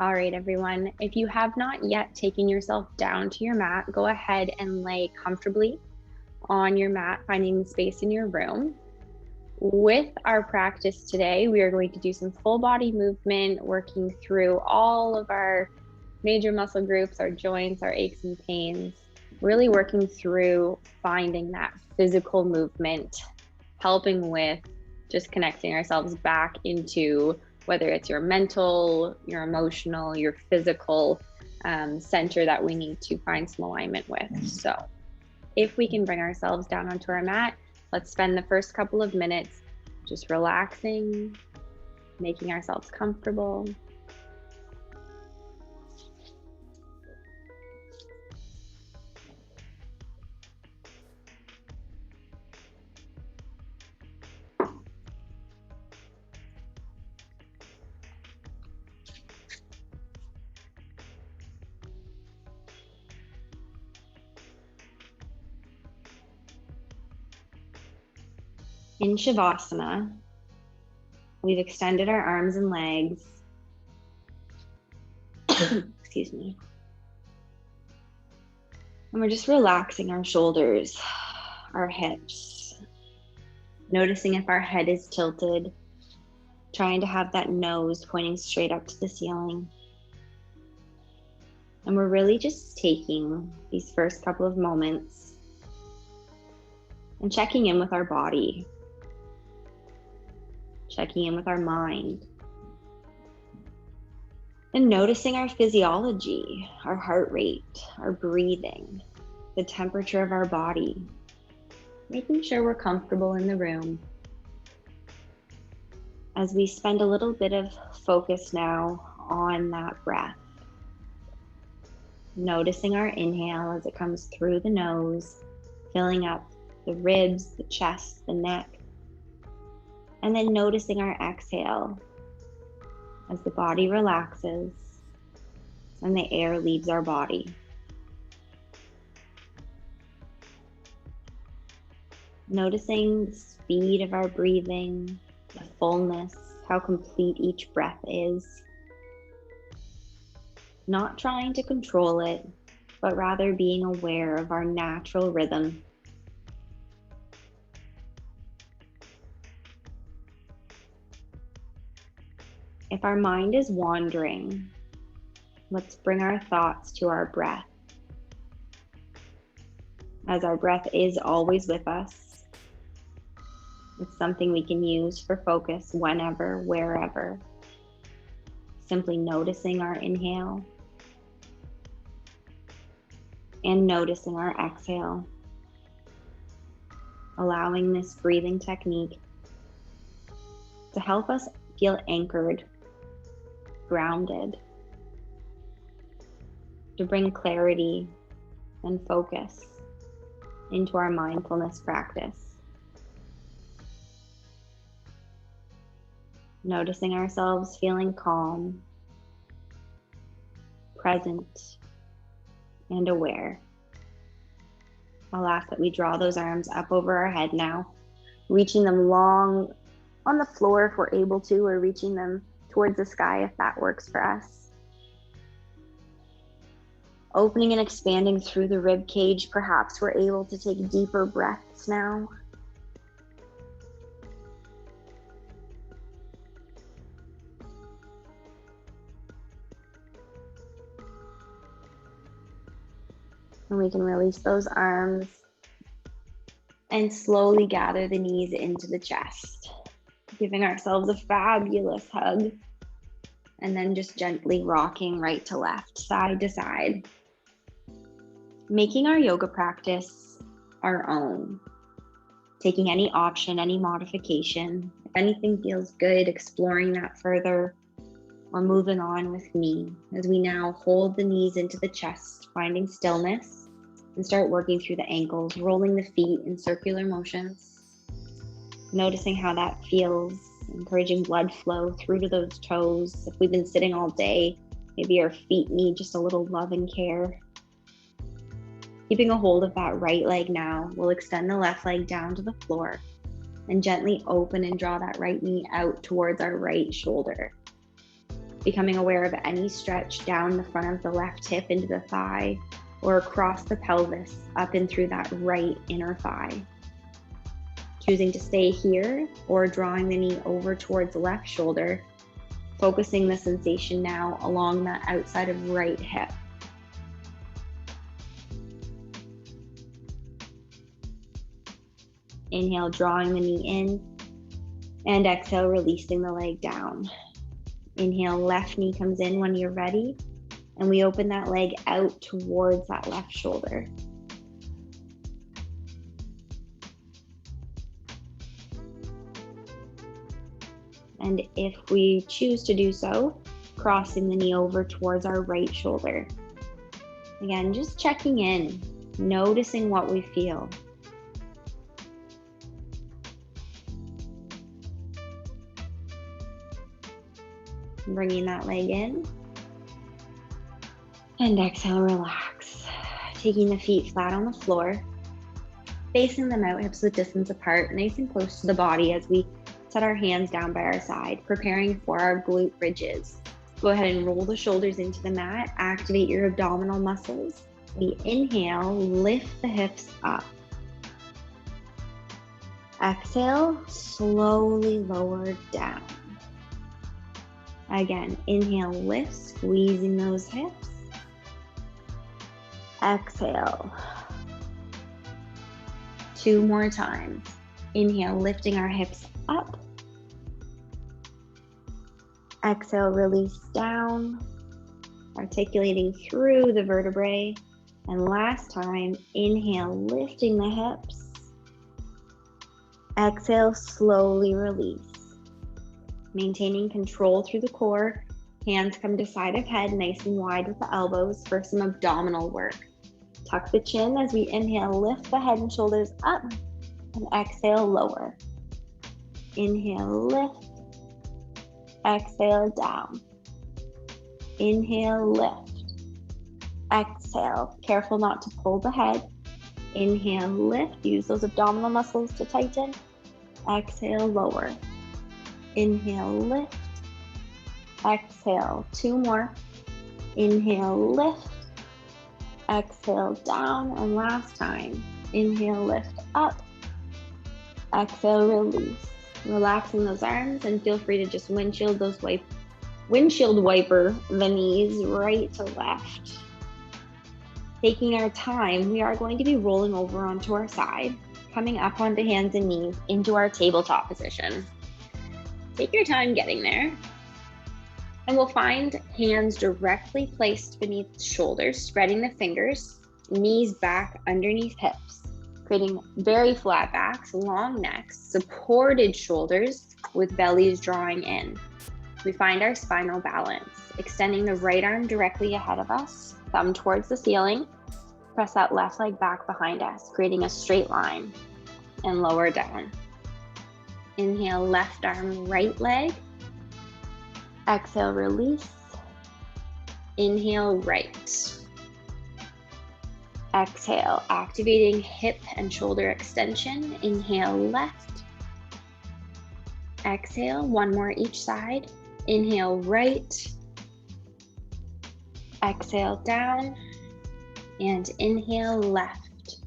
All right, everyone. If you have not yet taken yourself down to your mat, go ahead and lay comfortably on your mat, finding the space in your room. With our practice today, we are going to do some full body movement, working through all of our major muscle groups, our joints, our aches and pains, really working through finding that physical movement, helping with just connecting ourselves back into whether it's your mental, your emotional, your physical center that we need to find some alignment with. So if we can bring ourselves down onto our mat, let's spend the first couple of minutes just relaxing, making ourselves comfortable. In Shavasana, we've extended our arms and legs. Excuse me. And we're just relaxing our shoulders, our hips, noticing if our head is tilted, trying to have that nose pointing straight up to the ceiling. And we're really just taking these first couple of moments and checking in with our body, checking in with our mind, and noticing our physiology, our heart rate, our breathing, the temperature of our body, making sure we're comfortable in the room. As we spend a little bit of focus now on that breath, noticing our inhale as it comes through the nose, filling up the ribs, the chest, the neck, and then noticing our exhale as the body relaxes and the air leaves our body. Noticing the speed of our breathing, the fullness, how complete each breath is. Not trying to control it, but rather being aware of our natural rhythm. If our mind is wandering, let's bring our thoughts to our breath. As our breath is always with us, it's something we can use for focus whenever, wherever. Simply noticing our inhale and noticing our exhale. Allowing this breathing technique to help us feel anchored, grounded, to bring clarity and focus into our mindfulness practice. Noticing ourselves feeling calm, present, and aware. I'll ask that we draw those arms up over our head now, reaching them long on the floor if we're able to, or reaching them towards the sky if that works for us. Opening and expanding through the rib cage, perhaps we're able to take deeper breaths now. And we can release those arms and slowly gather the knees into the chest, giving ourselves a fabulous hug, and then just gently rocking right to left, side to side, making our yoga practice our own, taking any option, any modification. If anything feels good, exploring that further, or moving on with me as we now hold the knees into the chest, finding stillness, and start working through the ankles, rolling the feet in circular motions, noticing how that feels, encouraging blood flow through to those toes. If we've been sitting all day, maybe our feet need just a little love and care. Keeping a hold of that right leg now, we'll extend the left leg down to the floor and gently open and draw that right knee out towards our right shoulder. becoming aware of any stretch down the front of the left hip into the thigh or across the pelvis up and through that right inner thigh. Choosing to stay here or drawing the knee over towards the left shoulder, focusing the sensation now along that outside of right hip. Inhale, drawing the knee in, and exhale, releasing the leg down. Inhale, left knee comes in when you're ready, and we open that leg out towards that left shoulder. And if we choose to do so, crossing the knee over towards our right shoulder. Again, just checking in, noticing what we feel. Bringing that leg in. And exhale, relax. Taking the feet flat on the floor, facing them out, hips width distance apart, nice and close to the body as we set our hands down by our side, preparing for our glute bridges. Go ahead and roll the shoulders into the mat, activate your abdominal muscles. We inhale, lift the hips up. Exhale, slowly lower down. Again, inhale, lift, squeezing those hips. Exhale. 2 more times. Inhale, lifting our hips up. Exhale, release down, articulating through the vertebrae. And last time, inhale, lifting the hips. Exhale, slowly release. Maintaining control through the core. Hands come to side of head, nice and wide with the elbows for some abdominal work. Tuck the chin as we inhale, lift the head and shoulders up, and exhale, lower. Inhale, lift. Exhale, down. Inhale, lift. Exhale, careful not to pull the head. Inhale, lift. Use those abdominal muscles to tighten. Exhale, lower. Inhale, lift. Exhale, 2 more. Inhale, lift. Exhale, down. And last time, inhale, lift up. Exhale, release. Relaxing those arms, and feel free to just windshield wiper the knees right to left. Taking our time, we are going to be rolling over onto our side, coming up onto hands and knees into our tabletop position. Take your time getting there. And we'll find hands directly placed beneath shoulders, spreading the fingers, knees back underneath hips, creating very flat backs, long necks, supported shoulders with bellies drawing in. We find our spinal balance, extending the right arm directly ahead of us, thumb towards the ceiling. Press that left leg back behind us, creating a straight line, and lower down. Inhale, left arm, right leg. Exhale, release. Inhale, right. Exhale, activating hip and shoulder extension. Inhale, left. Exhale, 1 more each side. Inhale, right. Exhale, down. And inhale, left.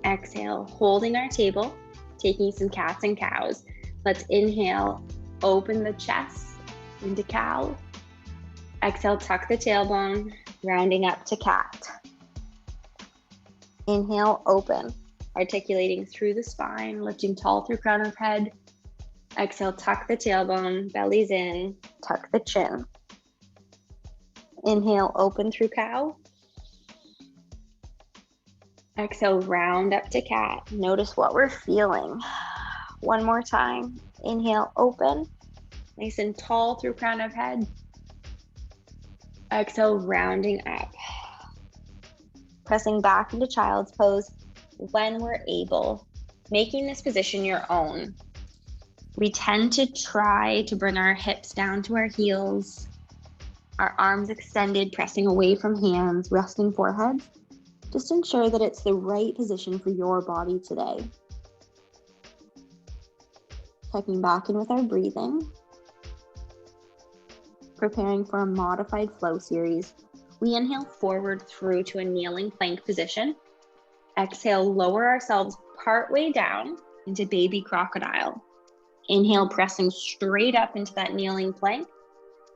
Exhale, holding our table, taking some cats and cows. Let's inhale, open the chest into cow. Exhale, tuck the tailbone, rounding up to cat. Inhale, open, articulating through the spine, lifting tall through crown of head. Exhale, tuck the tailbone, belly's in, tuck the chin. Inhale, open through cow. Exhale, round up to cat. Notice what we're feeling. 1 more time. Inhale, open, nice and tall through crown of head. Exhale, rounding up. Pressing back into child's pose when we're able, making this position your own. We tend to try to bring our hips down to our heels, our arms extended, pressing away from hands, resting forehead. Just ensure that it's the right position for your body today. Checking back in with our breathing. Preparing for a modified flow series. We inhale forward through to a kneeling plank position. Exhale, lower ourselves partway down into baby crocodile. Inhale, pressing straight up into that kneeling plank.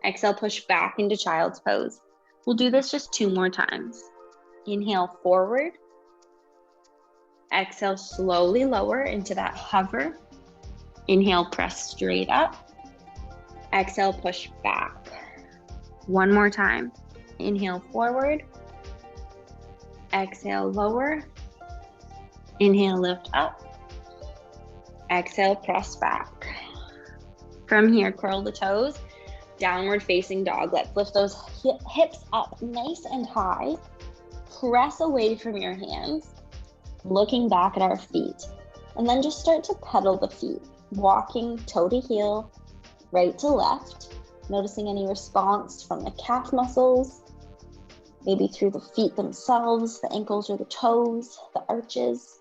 Exhale, push back into child's pose. We'll do this just 2 more times. Inhale forward. Exhale, slowly lower into that hover. Inhale, press straight up. Exhale, push back. 1 more time. Inhale forward. Exhale, lower. Inhale, lift up. Exhale, press back. From here, curl the toes. Downward facing dog. Let's lift those hips up nice and high. Press away from your hands, looking back at our feet. And then just start to pedal the feet, walking toe to heel, right to left. Noticing any response from the calf muscles, maybe through the feet themselves, the ankles or the toes, the arches.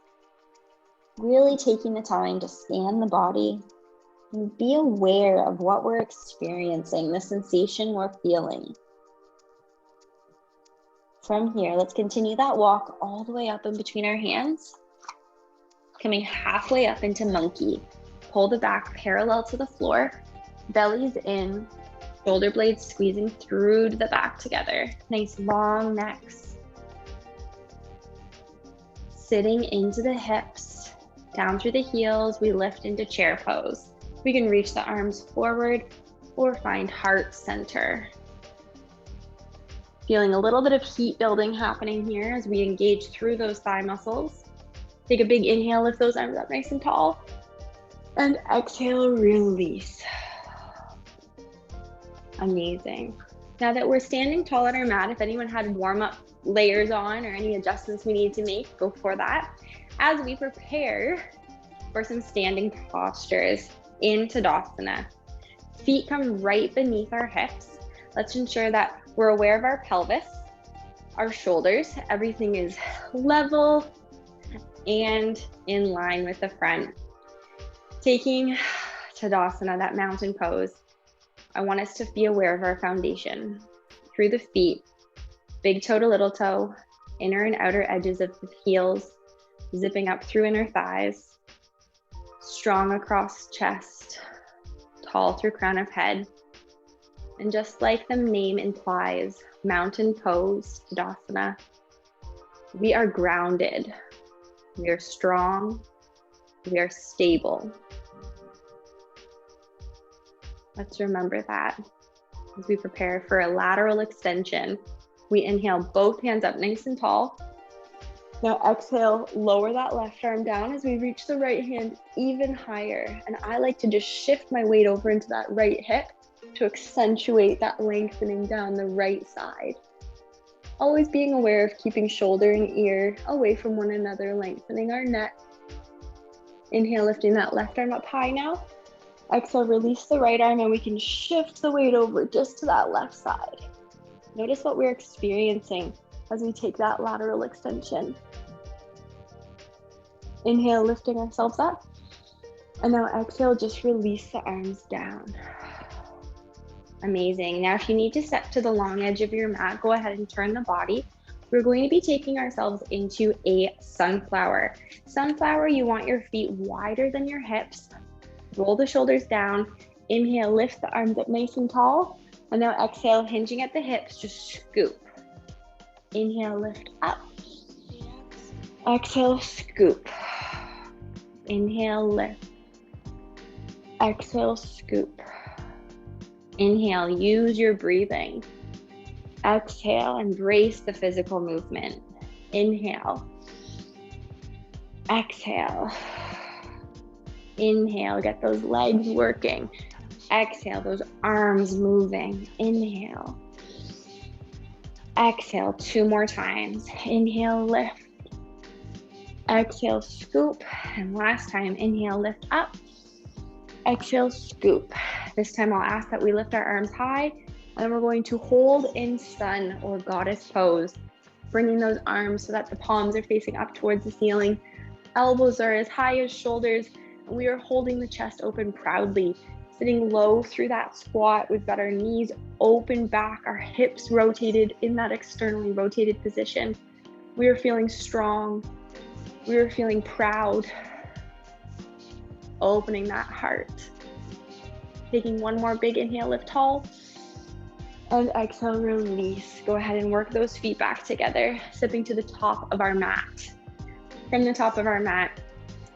Really taking the time to scan the body and be aware of what we're experiencing, the sensation we're feeling. From here, let's continue that walk all the way up in between our hands, coming halfway up into monkey. Pull the back parallel to the floor, belly's in, shoulder blades squeezing through to the back together. Nice long necks. Sitting into the hips, down through the heels, we lift into chair pose. We can reach the arms forward or find heart center. Feeling a little bit of heat building happening here as we engage through those thigh muscles. Take a big inhale, lift those arms up nice and tall. And exhale, release. Amazing. Now that we're standing tall on our mat, if anyone had warm-up layers on or any adjustments we need to make, go for that. As we prepare for some standing postures in Tadasana, feet come right beneath our hips. Let's ensure that we're aware of our pelvis, our shoulders, everything is level and in line with the front. Taking Tadasana, that mountain pose, I want us to be aware of our foundation. Through the feet, big toe to little toe, inner and outer edges of the heels, zipping up through inner thighs, strong across chest, tall through crown of head. And just like the name implies, mountain pose, Tadasana, we are grounded, we are strong, we are stable. Let's remember that as we prepare for a lateral extension. We inhale, both hands up nice and tall. Now exhale, lower that left arm down as we reach the right hand even higher. And I like to just shift my weight over into that right hip to accentuate that lengthening down the right side. Always being aware of keeping shoulder and ear away from one another, lengthening our neck. Inhale, lifting that left arm up high now. Exhale, release the right arm and we can shift the weight over just to that left side. Notice what we're experiencing as we take that lateral extension. Inhale, lifting ourselves up. And now exhale, just release the arms down. Amazing. Now, if you need to step to the long edge of your mat, go ahead and turn the body. We're going to be taking ourselves into a sunflower. Sunflower, you want your feet wider than your hips. Roll the shoulders down. Inhale, lift the arms up nice and tall. And now exhale, hinging at the hips, just scoop. Inhale, lift up. Exhale, scoop. Inhale, lift. Exhale, scoop. Inhale, use your breathing. Exhale, embrace the physical movement. Inhale. Exhale. Inhale, get those legs working. Exhale, those arms moving. Inhale. Exhale, 2 more times. Inhale, lift. Exhale, scoop. And last time, inhale, lift up. Exhale, scoop. This time I'll ask that we lift our arms high, and then we're going to hold in sun or goddess pose, bringing those arms so that the palms are facing up towards the ceiling. Elbows are as high as shoulders, and we are holding the chest open proudly, Sitting low through that squat, we've got our knees open back, our hips rotated in that externally rotated position. We are feeling strong. We are feeling proud. Opening that heart. Taking one more big inhale, lift tall. And exhale, release. Go ahead and work those feet back together, stepping to the top of our mat. From the top of our mat,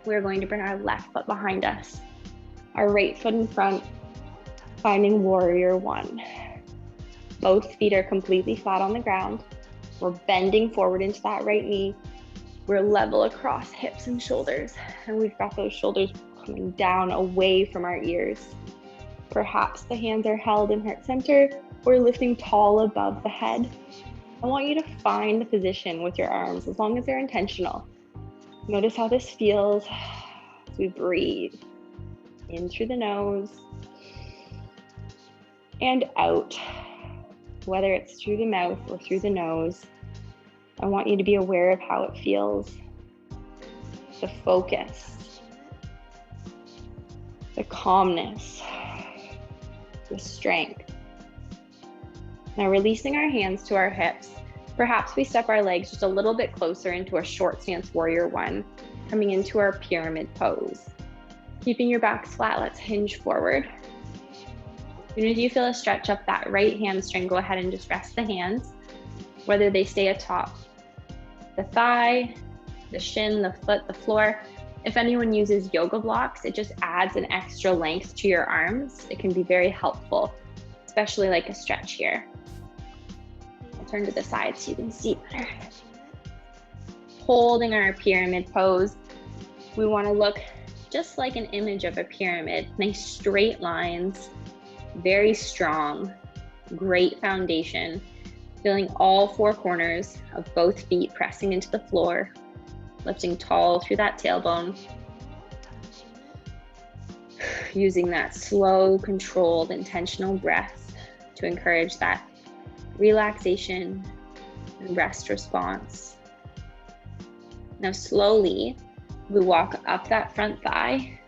we're going to bring our left foot behind us, our right foot in front, finding warrior one. Both feet are completely flat on the ground. We're bending forward into that right knee. We're level across hips and shoulders, and we've got those shoulders coming down away from our ears. Perhaps the hands are held in heart center or lifting tall above the head. I want you to find the position with your arms as long as they're intentional. Notice how this feels as we breathe in through the nose and out, whether it's through the mouth or through the nose. I want you to be aware of how it feels, the focus, the calmness, the strength. Now releasing our hands to our hips, perhaps we step our legs just a little bit closer into a short stance warrior one, coming into our pyramid pose. Keeping your back flat, let's hinge forward. As soon as you feel a stretch up that right hamstring, go ahead and just rest the hands, whether they stay atop the thigh, the shin, the foot, the floor. If anyone uses yoga blocks, it just adds an extra length to your arms. It can be very helpful, especially like a stretch here. I'll turn to the side so you can see better. Holding our pyramid pose, we want to look just like an image of a pyramid. Nice straight lines, very strong, great foundation. Feeling all four corners of both feet pressing into the floor, lifting tall through that tailbone. Using that slow, controlled, intentional breath to encourage that relaxation and rest response. Now slowly, we walk up that front thigh.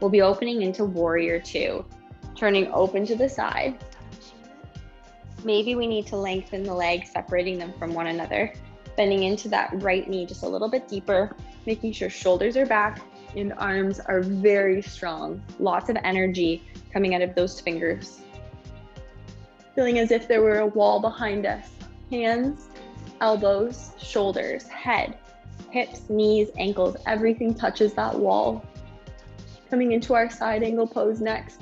We'll be opening into warrior two, turning open to the side. Maybe we need to lengthen the legs, separating them from one another, bending into that right knee just a little bit deeper, making sure shoulders are back and arms are very strong. Lots of energy coming out of those fingers. Feeling as if there were a wall behind us. Hands, elbows, shoulders, head, hips, knees, ankles, everything touches that wall. Coming into our side angle pose next.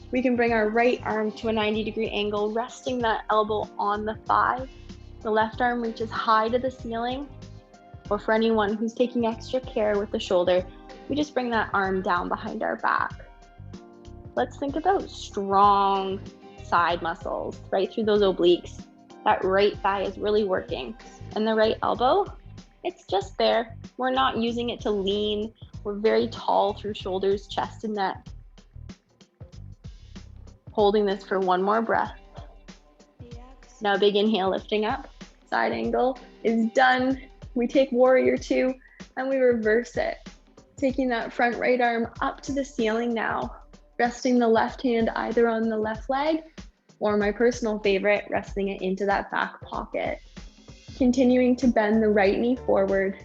We can bring our right arm to a 90-degree angle, resting that elbow on the thigh. The left arm reaches high to the ceiling, or for anyone who's taking extra care with the shoulder, we just bring that arm down behind our back. Let's think about strong side muscles right through those obliques. That right thigh is really working. And the right elbow, it's just there. We're not using it to lean. We're very tall through shoulders, chest, and neck. Holding this for one more breath. Now big inhale, lifting up. Side angle is done. We take warrior two and we reverse it. Taking that front right arm up to the ceiling now. Resting the left hand either on the left leg or my personal favorite, resting it into that back pocket. Continuing to bend the right knee forward.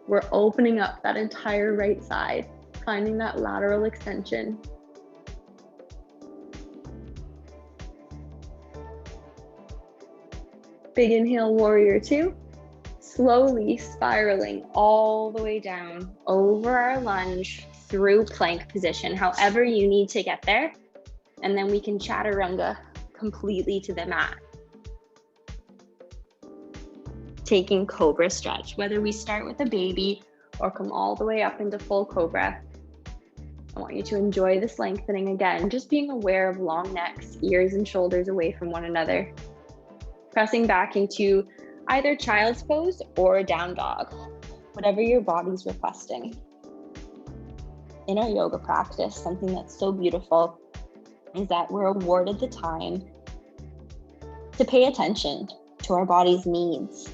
We're opening up that entire right side, finding that lateral extension. Big inhale, warrior two. Slowly spiraling all the way down over our lunge through plank position, however you need to get there. And then we can chaturanga completely to the mat. Taking cobra stretch, whether we start with a baby or come all the way up into full cobra. I want you to enjoy this lengthening again, just being aware of long necks, ears and shoulders away from one another. Pressing back into either child's pose or down dog, whatever your body's requesting. In our yoga practice, something that's so beautiful is that we're awarded the time to pay attention to our body's needs,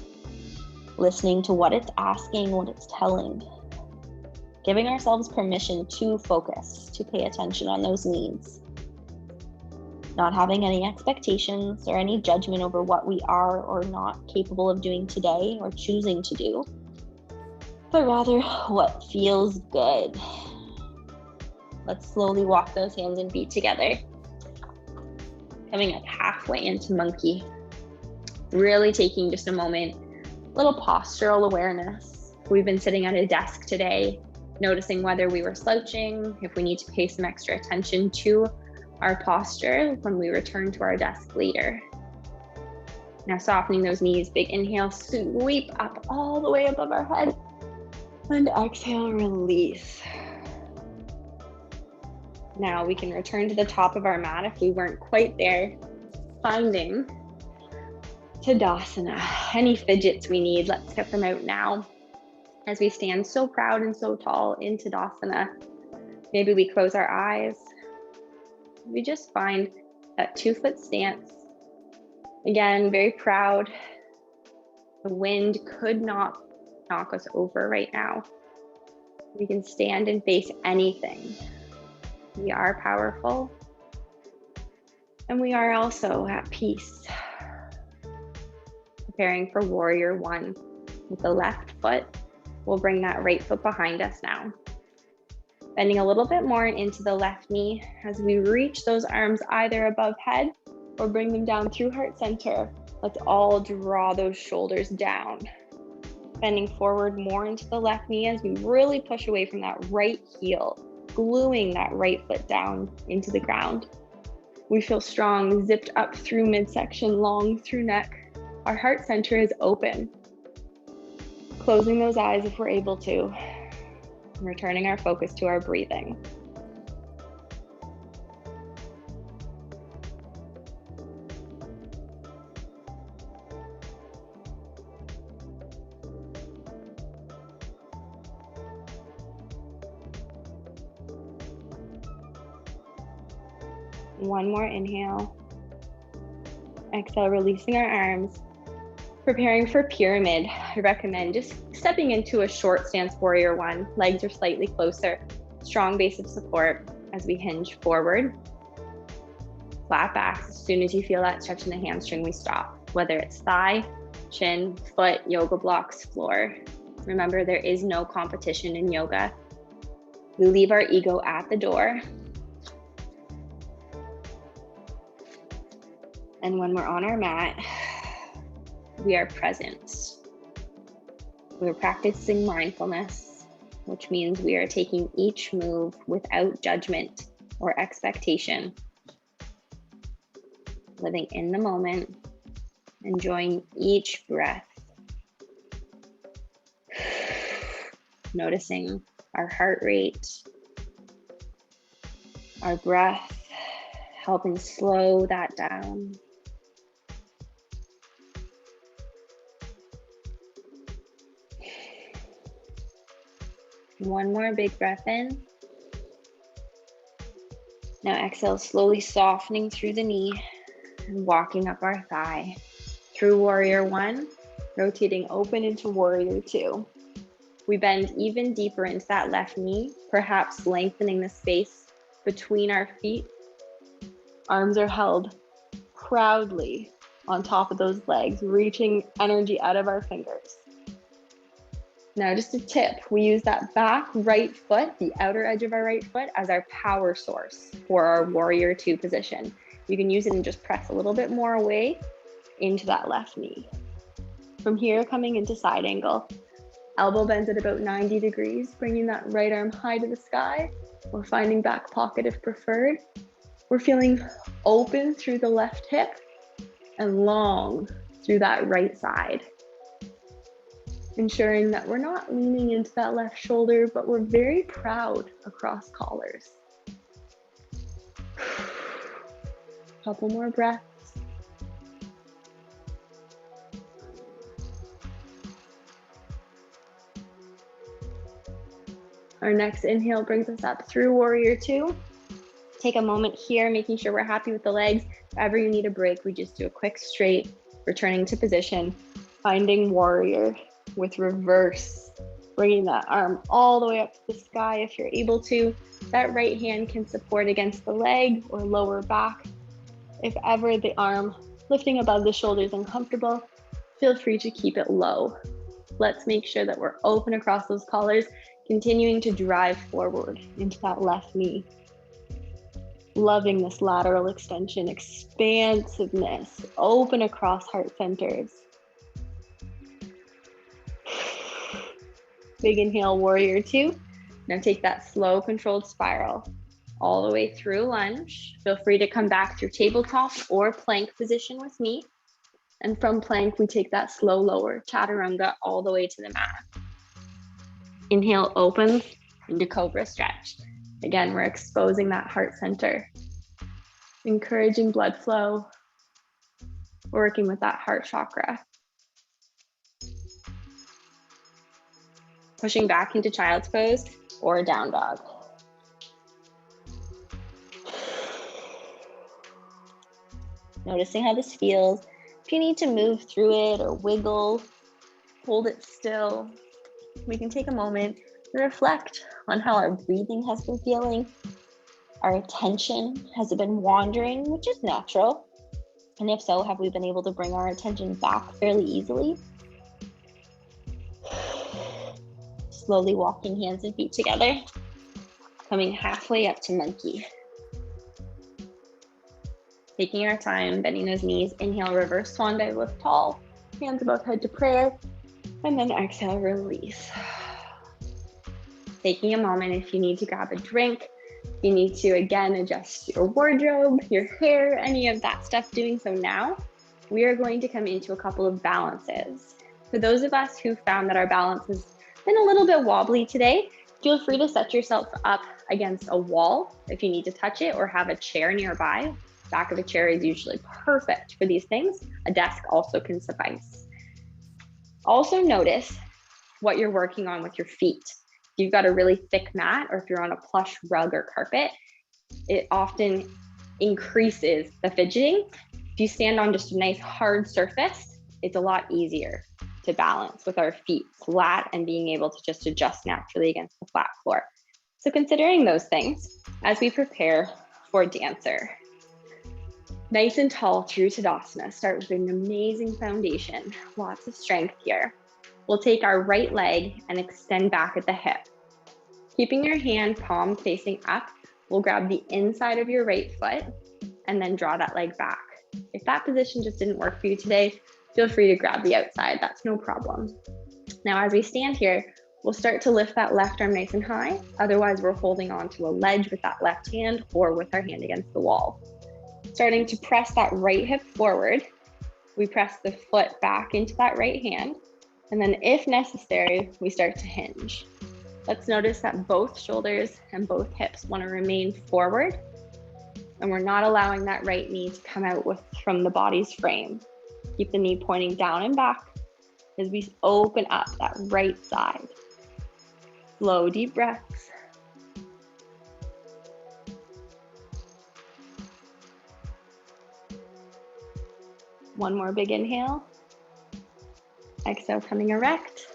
listening to what it's asking, what it's telling, giving ourselves permission to focus, to pay attention on those needs. not having any expectations or any judgment over what we are or not capable of doing today or choosing to do, but rather what feels good. Let's slowly walk those hands and feet together. Coming up halfway into monkey. Really taking just a moment, little postural awareness. We've been sitting at a desk today, noticing whether we were slouching, if we need to pay some extra attention to our posture when we return to our desk later. Now softening those knees, big inhale, sweep up all the way above our head, and exhale, release. Now we can return to the top of our mat if we weren't quite there, finding Tadasana. Any fidgets we need, let's get them out now. As we stand so proud and so tall in Tadasana, maybe we close our eyes. We just find that 2-foot stance. Again, very proud. The wind could not knock us over right now. We can stand and face anything. We are powerful. And we are also at peace. Preparing for warrior one. With the left foot, we'll bring that right foot behind us now. Bending a little bit more into the left knee as we reach those arms either above head or bring them down through heart center. Let's all draw those shoulders down. Bending forward more into the left knee as we really push away from that right heel, gluing that right foot down into the ground. We feel strong, zipped up through midsection, long through neck. Our heart center is open. Closing those eyes if we're able to. Returning our focus to our breathing. One more inhale. Exhale, releasing our arms. Preparing for pyramid, I recommend just stepping into a short stance warrior one. Legs are slightly closer. Strong base of support as we hinge forward. Flat backs. As soon as you feel that stretch in the hamstring, we stop. Whether it's thigh, chin, foot, yoga blocks, floor. Remember, there is no competition in yoga. We leave our ego at the door. And when we're on our mat, we are present. We're practicing mindfulness, which means we are taking each move without judgment or expectation. Living in the moment, enjoying each breath. Noticing our heart rate, our breath, helping slow that down. One more big breath in. Now exhale, slowly softening through the knee and walking up our thigh. Through warrior one, rotating open into warrior two. We bend even deeper into that left knee, perhaps lengthening the space between our feet. Arms are held proudly on top of those legs, reaching energy out of our fingers. Now, just a tip, we use that back right foot, the outer edge of our right foot, as our power source for our warrior two position. You can use it and just press a little bit more away into that left knee. From here, coming into side angle, elbow bends at about 90 degrees, bringing that right arm high to the sky, or finding back pocket if preferred. We're feeling open through the left hip and long through that right side. Ensuring that we're not leaning into that left shoulder, but we're very proud across collars. Couple more breaths. Our next inhale brings us up through warrior two. Take a moment here, making sure we're happy with the legs. If ever you need a break, we just do a quick straight, returning to position, finding warrior with reverse, bringing that arm all the way up to the sky if you're able to. That right hand can support against the leg or lower back. If ever the arm lifting above the shoulder is uncomfortable, feel free to keep it low. Let's make sure that we're open across those collars, continuing to drive forward into that left knee. Loving this lateral extension, expansiveness, open across heart centers. Big inhale, warrior two. Now take that slow, controlled spiral all the way through lunge. Feel free to come back through tabletop or plank position with me. And from plank, we take that slow lower, chaturanga, all the way to the mat. Inhale, opens into cobra stretch. Again, we're exposing that heart center, encouraging blood flow, working with that heart chakra. Pushing back into child's pose or down dog. Noticing how this feels. If you need to move through it or wiggle, hold it still. We can take a moment to reflect on how our breathing has been feeling. Our attention has been wandering, which is natural. And if so, have we been able to bring our attention back fairly easily? Slowly walking hands and feet together, coming halfway up to monkey. Taking our time, bending those knees, inhale, reverse swan dive, lift tall, hands above head to prayer, and then exhale, release. Taking a moment, if you need to grab a drink, you need to, again, adjust your wardrobe, your hair, any of that stuff, doing so now. We are going to come into a couple of balances. For those of us who found that our balance has been a little bit wobbly today, feel free to set yourself up against a wall if you need to touch it or have a chair nearby. Back of a chair is usually perfect for these things. A desk also can suffice. Also notice what you're working on with your feet. If you've got a really thick mat or if you're on a plush rug or carpet, it often increases the fidgeting. If you stand on just a nice hard surface, it's a lot easier to balance with our feet flat and being able to just adjust naturally against the flat floor. So considering those things as we prepare for dancer. Nice and tall through Tadasana. Start with an amazing foundation. Lots of strength here. We'll take our right leg and extend back at the hip. Keeping your hand palm facing up, we'll grab the inside of your right foot and then draw that leg back. If that position just didn't work for you today, feel free to grab the outside. That's no problem. Now, as we stand here, we'll start to lift that left arm nice and high. Otherwise, we're holding on to a ledge with that left hand or with our hand against the wall. Starting to press that right hip forward, we press the foot back into that right hand, and then if necessary, we start to hinge. Let's notice that both shoulders and both hips want to remain forward, and we're not allowing that right knee to come out from the body's frame. Keep the knee pointing down and back as we open up that right side. Slow, deep breaths. One more big inhale. Exhale, coming erect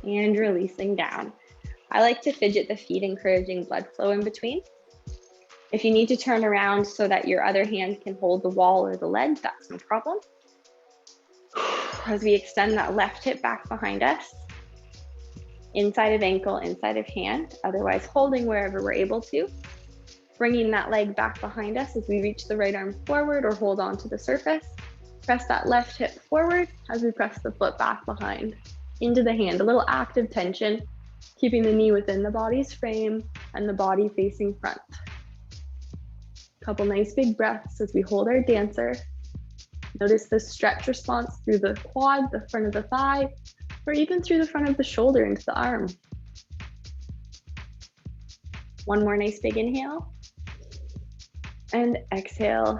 and releasing down. I like to fidget the feet, encouraging blood flow in between. If you need to turn around so that your other hand can hold the wall or the ledge, that's no problem. As we extend that left hip back behind us, inside of ankle, inside of hand, otherwise holding wherever we're able to. Bringing that leg back behind us as we reach the right arm forward or hold on to the surface. Press that left hip forward as we press the foot back behind into the hand. A little active tension, keeping the knee within the body's frame and the body facing front. Couple nice big breaths as we hold our dancer. Notice the stretch response through the quad, the front of the thigh, or even through the front of the shoulder into the arm. One more nice big inhale. And exhale,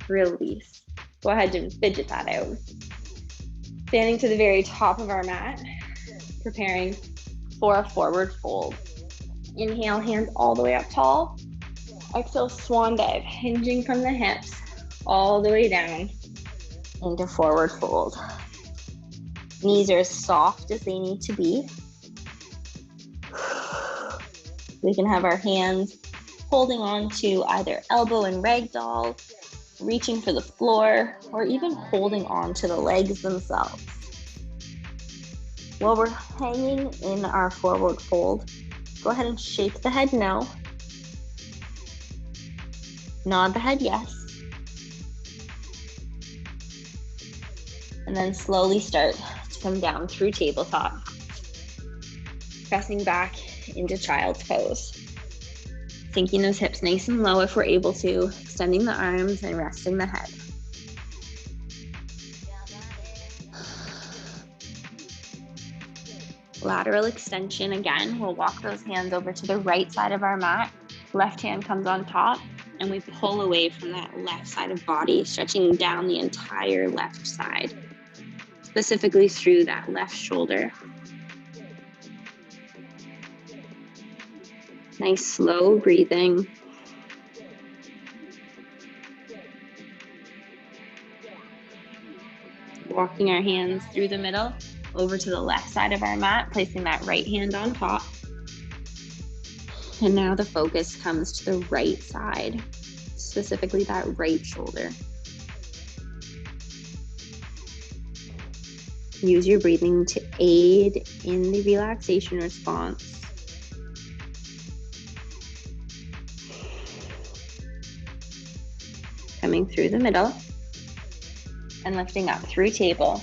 release. Go ahead and fidget that out. Standing to the very top of our mat, preparing for a forward fold. Inhale, hands all the way up tall. Exhale, swan dive, hinging from the hips all the way down into forward fold. Knees are as soft as they need to be. We can have our hands holding on to either elbow and ragdoll, reaching for the floor, or even holding on to the legs themselves. While we're hanging in our forward fold, go ahead and shake the head no. Nod the head yes. And then slowly start to come down through tabletop, pressing back into child's pose. Sinking those hips nice and low if we're able to, extending the arms and resting the head. Lateral extension again. We'll walk those hands over to the right side of our mat. Left hand comes on top, and we pull away from that left side of body, stretching down the entire left side, specifically through that left shoulder. Nice slow breathing. Walking our hands through the middle, over to the left side of our mat, placing that right hand on top. And now the focus comes to the right side, specifically that right shoulder. Use your breathing to aid in the relaxation response. Coming through the middle and lifting up through table.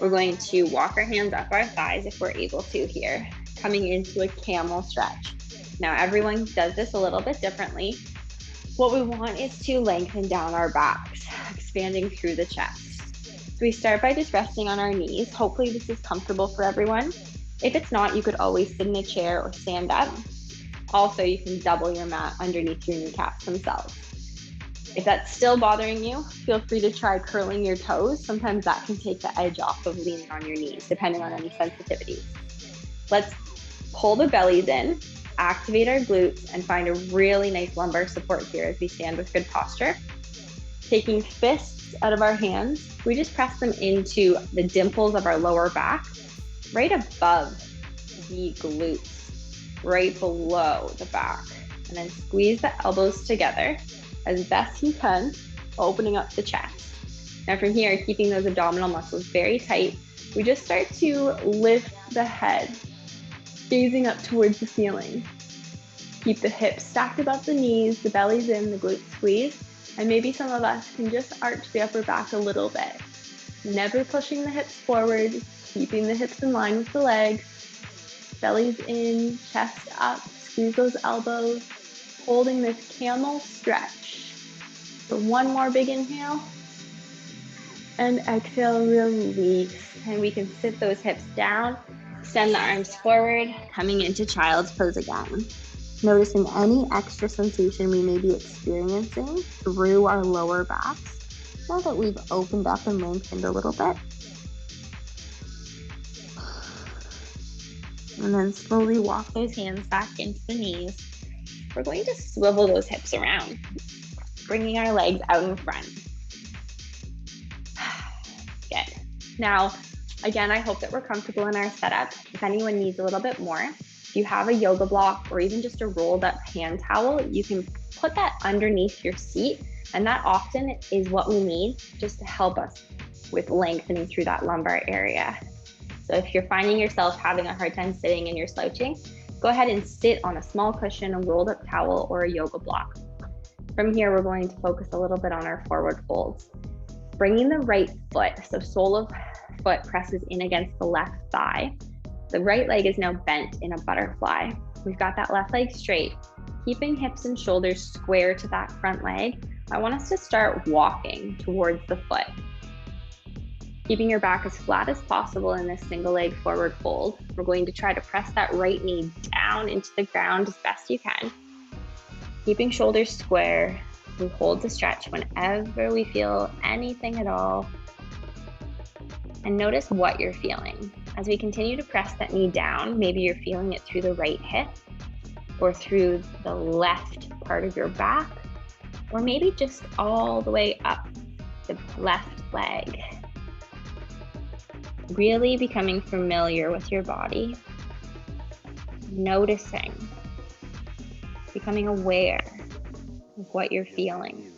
We're going to walk our hands up our thighs if we're able to here, coming into a camel stretch. Now everyone does this a little bit differently. What we want is to lengthen down our backs, expanding through the chest. So we start by just resting on our knees. Hopefully this is comfortable for everyone. If it's not, you could always sit in a chair or stand up. Also, you can double your mat underneath your kneecaps themselves. If that's still bothering you, feel free to try curling your toes. Sometimes that can take the edge off of leaning on your knees, depending on any sensitivities. Let's pull the bellies in, activate our glutes, and find a really nice lumbar support here as we stand with good posture. Taking fists out of our hands, we just press them into the dimples of our lower back, right above the glutes, right below the back. And then squeeze the elbows together as best you can, opening up the chest. Now from here, keeping those abdominal muscles very tight, we just start to lift the head, gazing up towards the ceiling. Keep the hips stacked above the knees, the belly's in, the glutes squeeze, and maybe some of us can just arch the upper back a little bit. Never pushing the hips forward, keeping the hips in line with the legs, belly's in, chest up, squeeze those elbows, holding this camel stretch. So one more big inhale, and exhale, release. And we can sit those hips down, extend the arms forward, coming into child's pose again. Noticing any extra sensation we may be experiencing through our lower backs, now that we've opened up and lengthened a little bit. And then slowly walk those hands back into the knees. We're going to swivel those hips around, bringing our legs out in front. Good. Now, again, I hope that we're comfortable in our setup. If anyone needs a little bit more, if you have a yoga block or even just a rolled up hand towel, you can put that underneath your seat. And that often is what we need just to help us with lengthening through that lumbar area. So if you're finding yourself having a hard time sitting and you're slouching, go ahead and sit on a small cushion, a rolled up towel, or a yoga block. From here, we're going to focus a little bit on our forward folds. Bringing the right foot, so sole of foot presses in against the left thigh. The right leg is now bent in a butterfly. We've got that left leg straight. Keeping hips and shoulders square to that front leg, I want us to start walking towards the foot. Keeping your back as flat as possible in this single leg forward fold. We're going to try to press that right knee down into the ground as best you can. Keeping shoulders square, we hold the stretch whenever we feel anything at all. And notice what you're feeling. As we continue to press that knee down, maybe you're feeling it through the right hip or through the left part of your back, or maybe just all the way up the left leg. Really becoming familiar with your body, noticing, becoming aware of what you're feeling.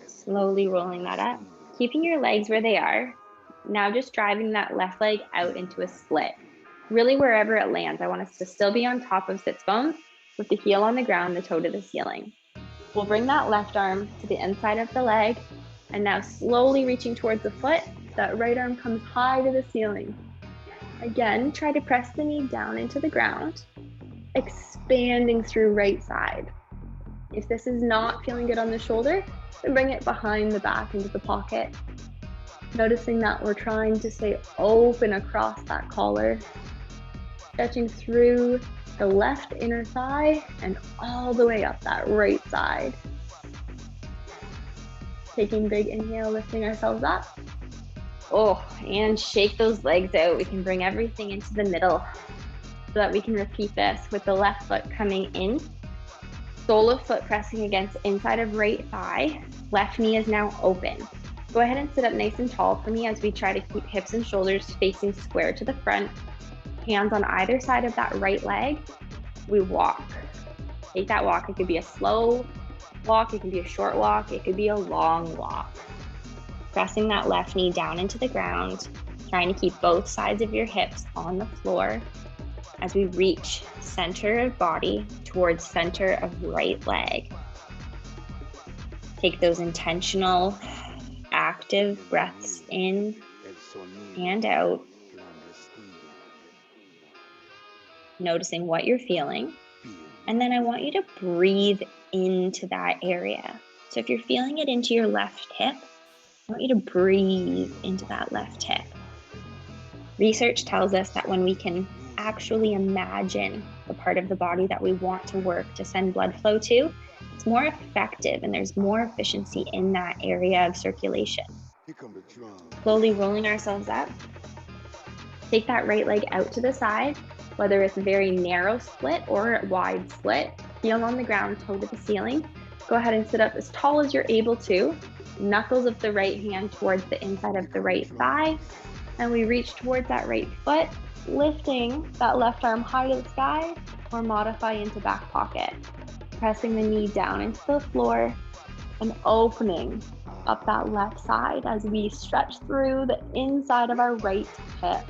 Slowly rolling that up, keeping your legs where they are. Now just driving that left leg out into a split. Really wherever it lands. I want us to still be on top of sits bones with the heel on the ground, the toe to the ceiling. We'll bring that left arm to the inside of the leg, and now slowly reaching towards the foot, that right arm comes high to the ceiling. Again, try to press the knee down into the ground, expanding through right side. If this is not feeling good on the shoulder, then bring it behind the back into the pocket. Noticing that we're trying to stay open across that collar, stretching through the left inner thigh and all the way up that right side. Taking big inhale, lifting ourselves up. Oh, and shake those legs out. We can bring everything into the middle so that we can repeat this with the left foot coming in. Sole of foot pressing against inside of right thigh. Left knee is now open. Go ahead and sit up nice and tall for me as we try to keep hips and shoulders facing square to the front. Hands on either side of that right leg. We walk. Take that walk. It could be a slow walk. It can be a short walk. It could be a long walk. Pressing that left knee down into the ground. Trying to keep both sides of your hips on the floor as we reach center of body towards center of right leg. Take those intentional, active breaths in and out. Noticing what you're feeling. And then I want you to breathe into that area. So if you're feeling it into your left hip, I want you to breathe into that left hip. Research tells us that when we can actually imagine the part of the body that we want to work to send blood flow to, it's more effective and there's more efficiency in that area of circulation. Slowly rolling ourselves up. Take that right leg out to the side, whether it's a very narrow split or a wide split. Heel on the ground, toe to the ceiling. Go ahead and sit up as tall as you're able to. Knuckles of the right hand towards the inside of the right thigh. And we reach towards that right foot, lifting that left arm high to the sky or modify into back pocket. Pressing the knee down into the floor and opening up that left side as we stretch through the inside of our right hip.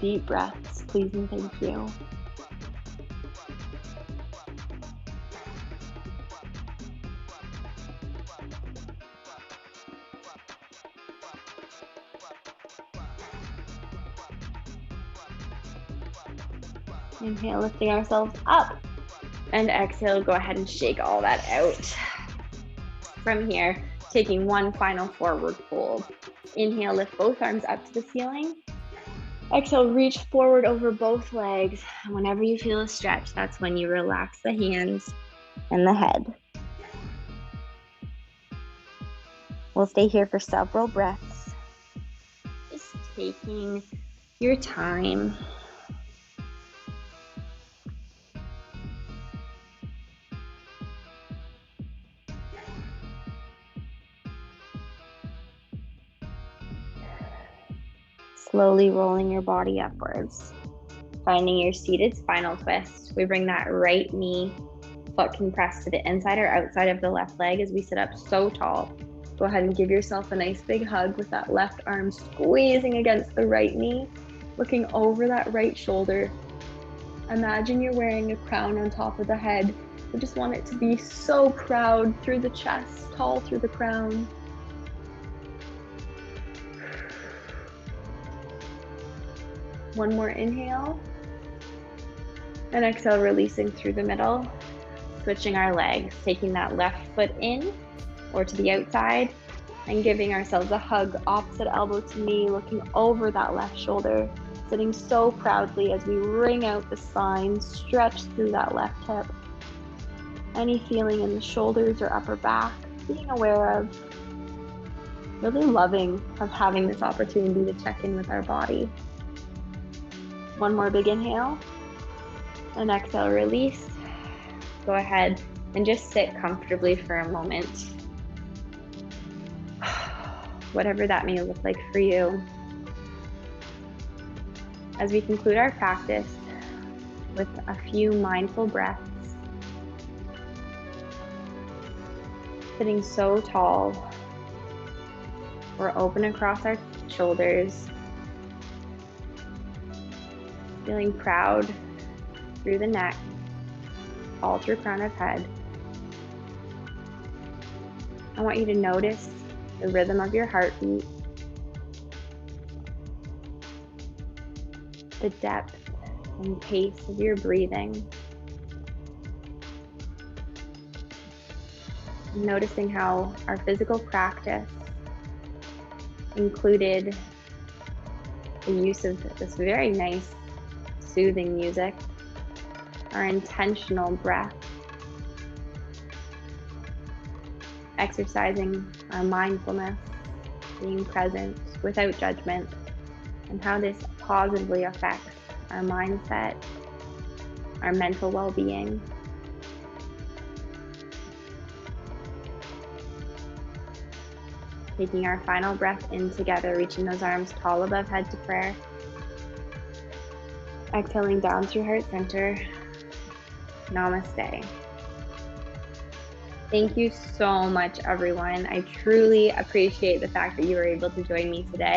Deep breaths, please and thank you. Inhale, lifting ourselves up. And exhale, go ahead and shake all that out. From here, taking one final forward fold. Inhale, lift both arms up to the ceiling. Exhale, reach forward over both legs. And whenever you feel a stretch, that's when you relax the hands and the head. We'll stay here for several breaths. Just taking your time. Slowly rolling your body upwards. Finding your seated spinal twist. We bring that right knee, foot can press to the inside or outside of the left leg as we sit up so tall. Go ahead and give yourself a nice big hug with that left arm squeezing against the right knee, looking over that right shoulder. Imagine you're wearing a crown on top of the head. We just want it to be so proud through the chest, tall through the crown. One more inhale. And exhale, releasing through the middle. Switching our legs, taking that left foot in or to the outside and giving ourselves a hug, opposite elbow to knee, looking over that left shoulder, sitting so proudly as we wring out the spine, stretch through that left hip. Any feeling in the shoulders or upper back, being aware of, really loving of having this opportunity to check in with our body. One more big inhale, and exhale, release. Go ahead and just sit comfortably for a moment. Whatever that may look like for you. As we conclude our practice with a few mindful breaths, Sitting so tall. We're open across our shoulders. Feeling proud through the neck, all through crown of head. I want you to notice the rhythm of your heartbeat, the depth and pace of your breathing. Noticing how our physical practice included the use of this very nice, soothing music, our intentional breath, exercising our mindfulness, being present without judgment, and how this positively affects our mindset, our mental well-being. Taking our final breath in together, reaching those arms tall above head to prayer. Exhaling down through heart center. Namaste. Thank you so much, everyone. I truly appreciate the fact that you were able to join me today.